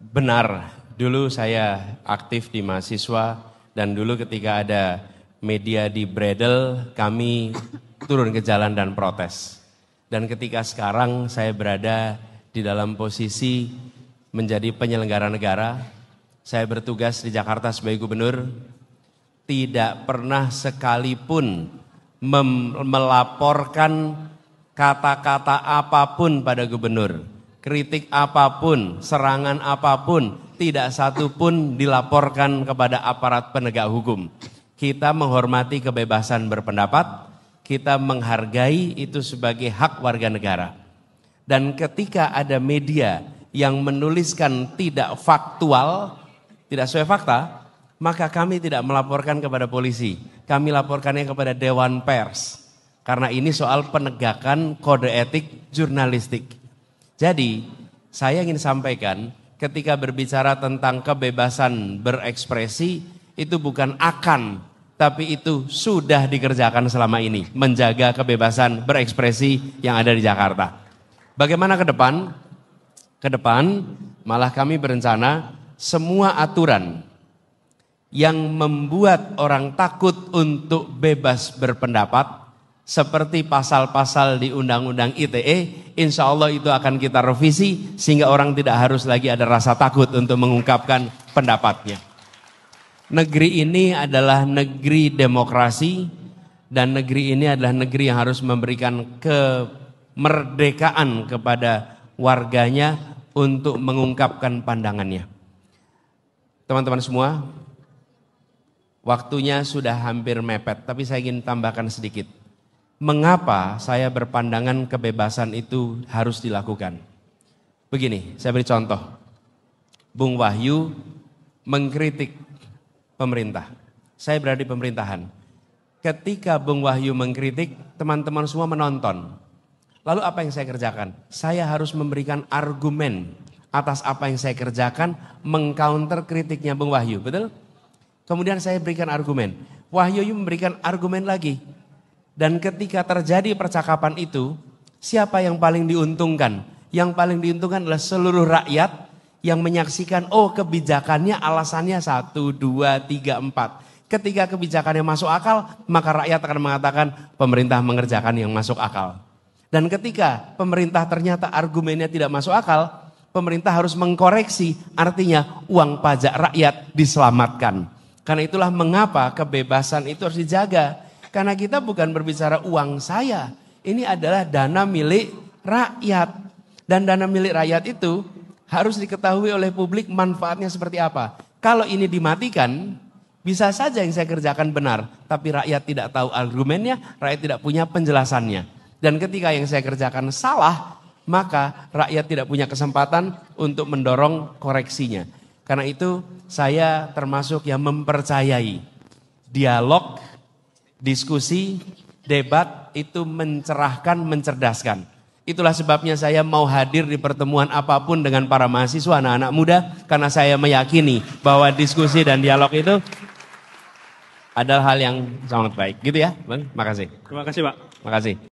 Benar, dulu saya aktif di mahasiswa dan dulu ketika ada media di Bredel kami turun ke jalan dan protes. Dan ketika sekarang saya berada di dalam posisi menjadi penyelenggara negara, saya bertugas di Jakarta sebagai gubernur, tidak pernah sekalipun melaporkan kata-kata apapun pada gubernur. Kritik apapun, serangan apapun, tidak satu pun dilaporkan kepada aparat penegak hukum. Kita menghormati kebebasan berpendapat, kita menghargai itu sebagai hak warga negara. Dan ketika ada media yang menuliskan tidak faktual, tidak sesuai fakta, maka kami tidak melaporkan kepada polisi. Kami laporkannya kepada Dewan Pers. Karena ini soal penegakan kode etik jurnalistik. Jadi, saya ingin sampaikan ketika berbicara tentang kebebasan berekspresi, itu bukan akan, tapi itu sudah dikerjakan selama ini. Menjaga kebebasan berekspresi yang ada di Jakarta. Bagaimana ke depan? Ke depan, malah kami berencana semua aturan yang membuat orang takut untuk bebas berpendapat, seperti pasal-pasal di Undang-Undang ITE, insya Allah itu akan kita revisi sehingga orang tidak harus lagi ada rasa takut untuk mengungkapkan pendapatnya. Negeri ini adalah negeri demokrasi dan negeri ini adalah negeri yang harus memberikan kemerdekaan kepada warganya untuk mengungkapkan pandangannya. Teman-teman semua, waktunya sudah hampir mepet, tapi saya ingin tambahkan sedikit. Mengapa saya berpandangan kebebasan itu harus dilakukan? Begini, saya beri contoh. Bung Wahyu mengkritik pemerintah. Saya berada di pemerintahan. Ketika Bung Wahyu mengkritik, teman-teman semua menonton. Lalu apa yang saya kerjakan? Saya harus memberikan argumen atas apa yang saya kerjakan, mengcounter kritiknya Bung Wahyu, betul? Kemudian saya berikan argumen. Wahyu memberikan argumen lagi. Dan ketika terjadi percakapan itu, siapa yang paling diuntungkan? Yang paling diuntungkan adalah seluruh rakyat yang menyaksikan, oh kebijakannya alasannya 1, 2, 3, 4. Ketika kebijakannya masuk akal, maka rakyat akan mengatakan pemerintah mengerjakan yang masuk akal. Dan ketika pemerintah ternyata argumennya tidak masuk akal, pemerintah harus mengkoreksi, artinya uang pajak rakyat diselamatkan. Karena itulah mengapa kebebasan itu harus dijaga. Karena kita bukan berbicara uang saya, ini adalah dana milik rakyat. Dan dana milik rakyat itu harus diketahui oleh publik manfaatnya seperti apa. Kalau ini dimatikan, bisa saja yang saya kerjakan benar, tapi rakyat tidak tahu argumennya, rakyat tidak punya penjelasannya. Dan ketika yang saya kerjakan salah, maka rakyat tidak punya kesempatan untuk mendorong koreksinya. Karena itu saya termasuk yang mempercayai dialog, diskusi, debat itu mencerahkan, mencerdaskan. Itulah sebabnya saya mau hadir di pertemuan apapun dengan para mahasiswa, anak-anak muda. Karena saya meyakini bahwa diskusi dan dialog itu adalah hal yang sangat baik. Gitu ya, Bang? Makasih. Terima kasih, Pak. Makasih.